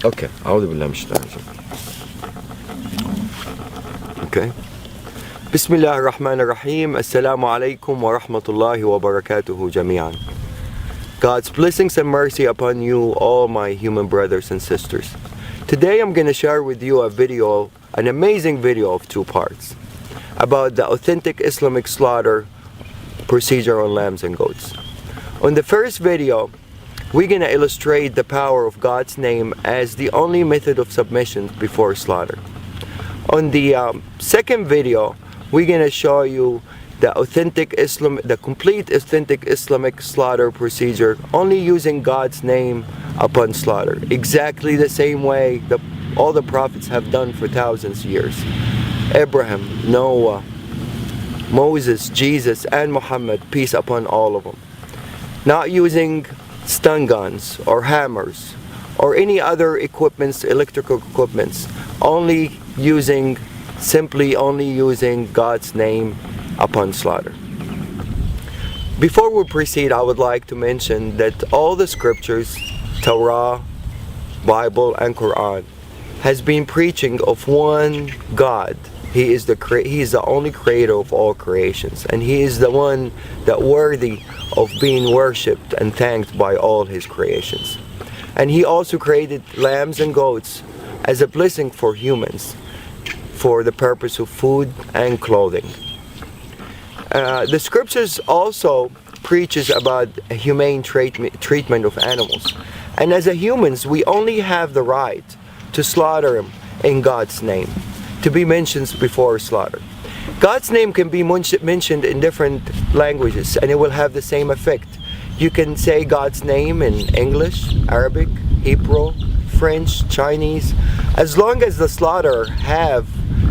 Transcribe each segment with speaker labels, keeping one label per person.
Speaker 1: Okay. أعوذ بالله من الشيطان الرجيم. Okay. بسم الله الرحمن الرحيم. Assalamu alaikum wa rahmatullahi wa barakatuhu jami'an. God's blessings and mercy upon you, all my human brothers and sisters. Today I'm going to share with you a video, an amazing video of 2 parts, about the authentic Islamic slaughter procedure on lambs and goats. On the first video, we're going to illustrate the power of God's name as the only method of submission before slaughter. On the second video, we're going to show you the complete authentic Islamic slaughter procedure, only using God's name upon slaughter, exactly the same way that all the prophets have done for thousands of years. Abraham, Noah, Moses, Jesus, and Muhammad, peace upon all of them. Not using stun guns or hammers or any other equipments, electrical equipments, simply only using God's name upon slaughter. Before we proceed, I would like to mention that all the scriptures, Torah, Bible, and Quran, has been preaching of one God. He is the only creator of all creations, and He is the one that worthy of being worshipped and thanked by all His creations. And He also created lambs and goats as a blessing for humans, for the purpose of food and clothing. The scriptures also preaches about a humane treatment of animals, and as humans we only have the right to slaughter them in God's name, to be mentioned before slaughter. God's name can be mentioned in different languages and it will have the same effect. You can say God's name in English, Arabic, Hebrew, French, Chinese. As long as the slaughterer have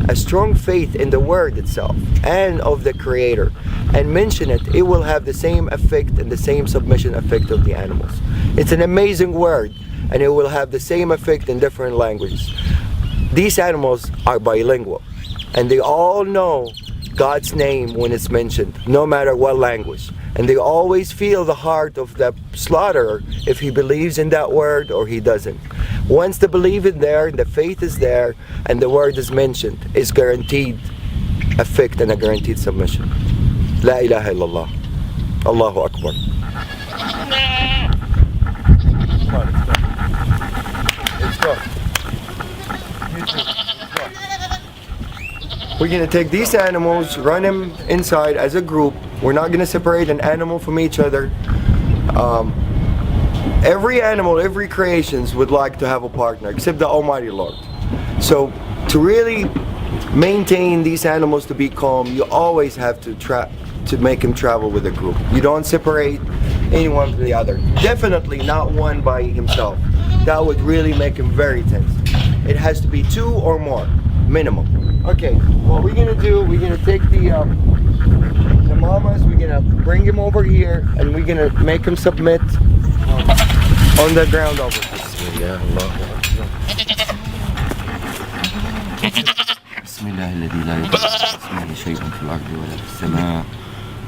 Speaker 1: a strong faith in the word itself and of the Creator and mention it, it will have the same effect and the same submission effect of the animals. It's an amazing word and it will have the same effect in different languages. These animals are bilingual and they all know God's name when it's mentioned, no matter what language. And they always feel the heart of the slaughterer if he believes in that word or he doesn't. Once the belief is there, the faith is there, and the word is mentioned, it's guaranteed effect and a guaranteed submission. La ilaha illallah. Allahu Akbar. Let's go. We're going to take these animals, run them inside as a group. We're not going to separate an animal from each other. Every animal, every creations would like to have a partner, except the Almighty Lord. So to really maintain these animals to be calm, you always have to make them travel with a group. You don't separate anyone from the other. Definitely not one by himself. That would really make him very tense. It has to be 2 or more, minimum. Okay, what we're gonna do, we're gonna take the mamas, we're gonna bring him over here, and we're gonna make him submit on the ground over here.
Speaker 2: بسم الله الذي لا يضر مع اسمه شيء في الأرض ولا في السماء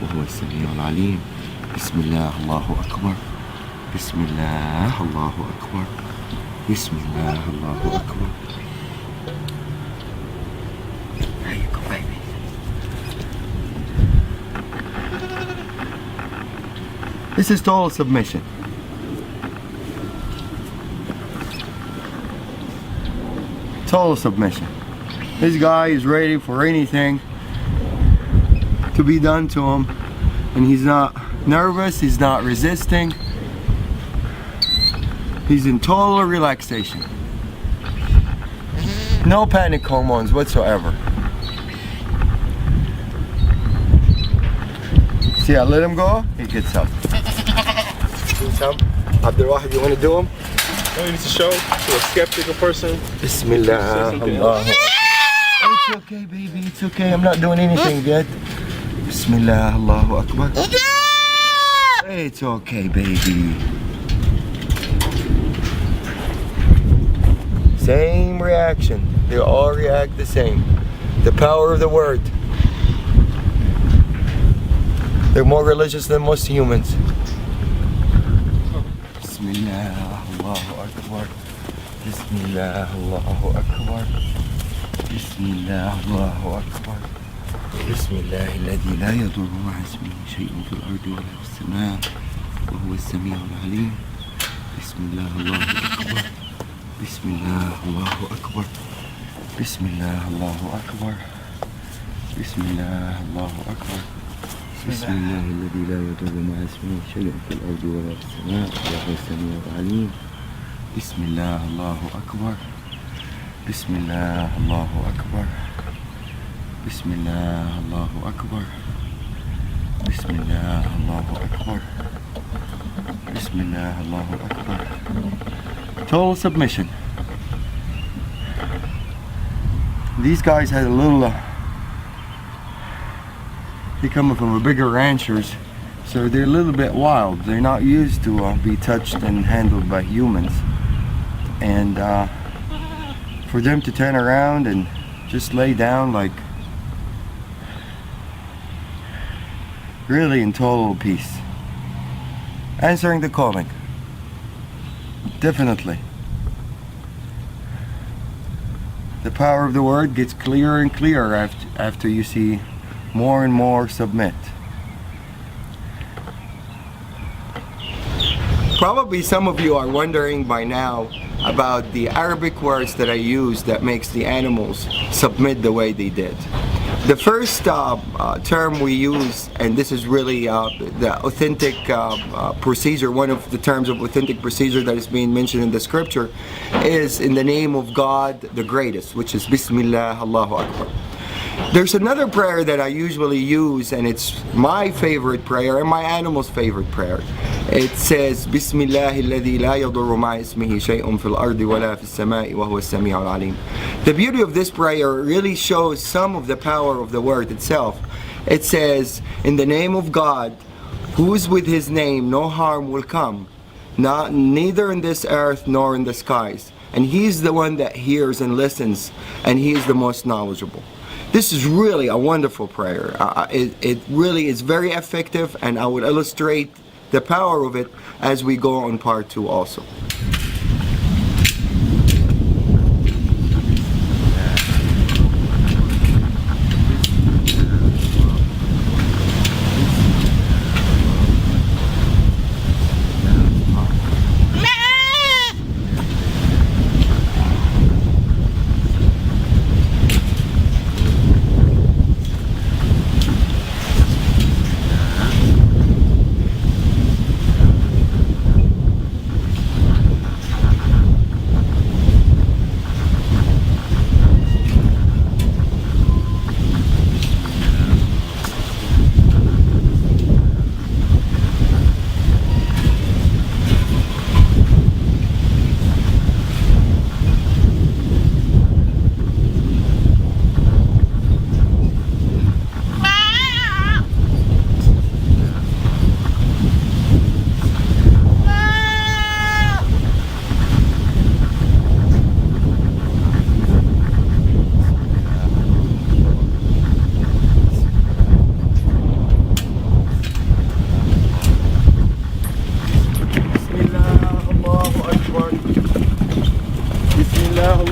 Speaker 2: وهو السميع العليم. بسم الله الله أكبر. بسم الله الله أكبر. بسم الله الله أكبر. There you go, baby.
Speaker 1: This is total submission. Total submission. This guy is ready for anything to be done to him, and he's not nervous, he's not resisting. He's in total relaxation. No panic hormones whatsoever. See, I let him go, he gets up. Do some. Abdulwahid, you want to do him?
Speaker 3: No, you need to show to a skeptical person.
Speaker 1: Bismillah. Allah. It's okay, baby, it's okay. I'm not doing anything yet. Bismillah, Allahu Akbar. It's okay, baby. Same reaction. They all react the same. The power of the word. They're more religious than most humans. Bismillah, Allahu Akbar.
Speaker 2: Bismillah, Allahu Akbar. Bismillah, Allahu Akbar. Bismillah, الذي لا يضر مع اسمه شيء في الأرض ولا في السماء وهو السميع العليم. بسم الله الله أكبر. بسم الله الله أكبر. بسم الله الله أكبر. بسم الله الله أكبر. بسم الله الذي لا يضر مع اسمه شيء في الأرض ولا في السماء وهو السميع العليم. بسم الله الله أكبر. بسم الله الله أكبر. بسم الله الله أكبر. بسم الله الله أكبر. بسم الله الله أكبر. Total submission. These guys had a little they come from a bigger ranchers, so they're a little bit wild. They're not used to be touched and handled by humans, and for them to turn around and just lay down like really in total peace, answering the calling. Definitely the power of the word gets clearer and clearer after you see more and more submit. Probably some of you are wondering by now about the Arabic words that I use that makes the animals submit the way they did. The first term we use, and this is really the authentic procedure, one of the terms of authentic procedure that is being mentioned in the scripture, is in the name of God the greatest, which is Bismillah Allahu Akbar. There's another prayer that I usually use, and it's my favorite prayer and my animal's favorite prayer. It says Bismillah alladhi la yadurru ma'a ismihi shay'un fil ardi wala fis sama'i wa huwa as-sami'ul 'alim. The beauty of this prayer really shows some of the power of the word itself. It says, in the name of God, who is with his name no harm will come, neither in this earth nor in the skies. And he's the one that hears and listens, and he is the most knowledgeable. This is really a wonderful prayer. It really is very effective, and I would illustrate the power of it as we go on part 2 also.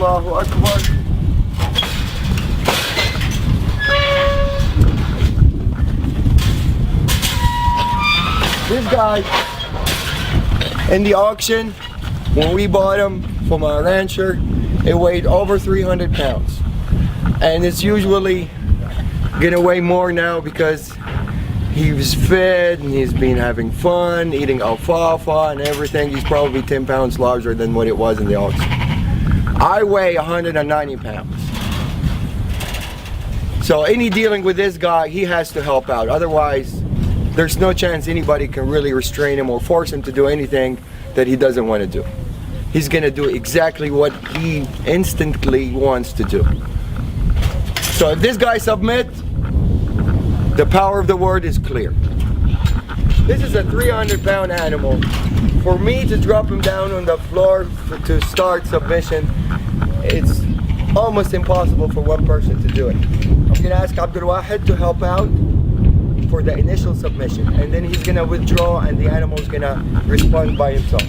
Speaker 2: Allahu Akbar. This guy in the auction, when we bought him from a rancher, it weighed over 300 pounds. And it's usually gonna weigh more now because he was fed and he's been having fun, eating alfalfa and everything. He's probably 10 pounds larger than what it was in the auction. I weigh 190 pounds. So any dealing with this guy, he has to help out. Otherwise, there's no chance anybody can really restrain him or force him to do anything that he doesn't want to do. He's gonna do exactly what he instantly wants to do. So if this guy submits, the power of the word is clear. This is a 300-pound animal. For me to drop him down on the floor to start submission, it's almost impossible for one person to do it. I'm gonna ask Abdul Wahid to help out for the initial submission, and then he's gonna withdraw and the animal's gonna respond by himself.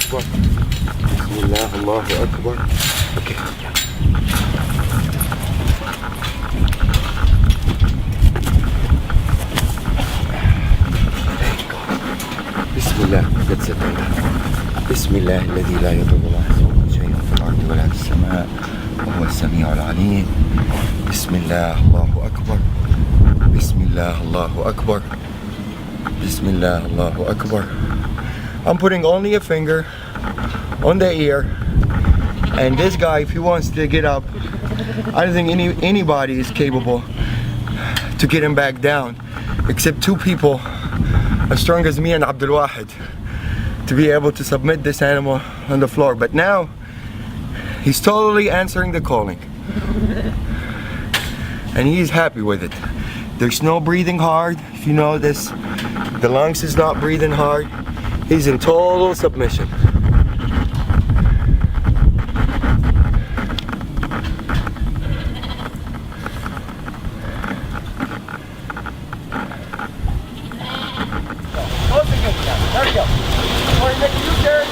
Speaker 1: Akbar. Bismillah, Allahu Akbar. Okay. Bismillah. That's it. Bismillah الذي لا يضر مع اسمه شيء في الأرض ولا في السماء وهو السميع العليم. Bismillah, Allahu Akbar. Bismillah, Allahu Akbar. Bismillah, Allahu Akbar. I'm putting only a finger on the ear, and this guy, if he wants to get up, I don't think anybody is capable to get him back down, except two people as strong as me and Abdul Wahid, to be able to submit this animal on the floor. But now he's totally answering the calling, and he's happy with it. There's no breathing hard. If you notice, the lungs is not breathing hard. He's in total submission. There we go. All right, make a U-turn.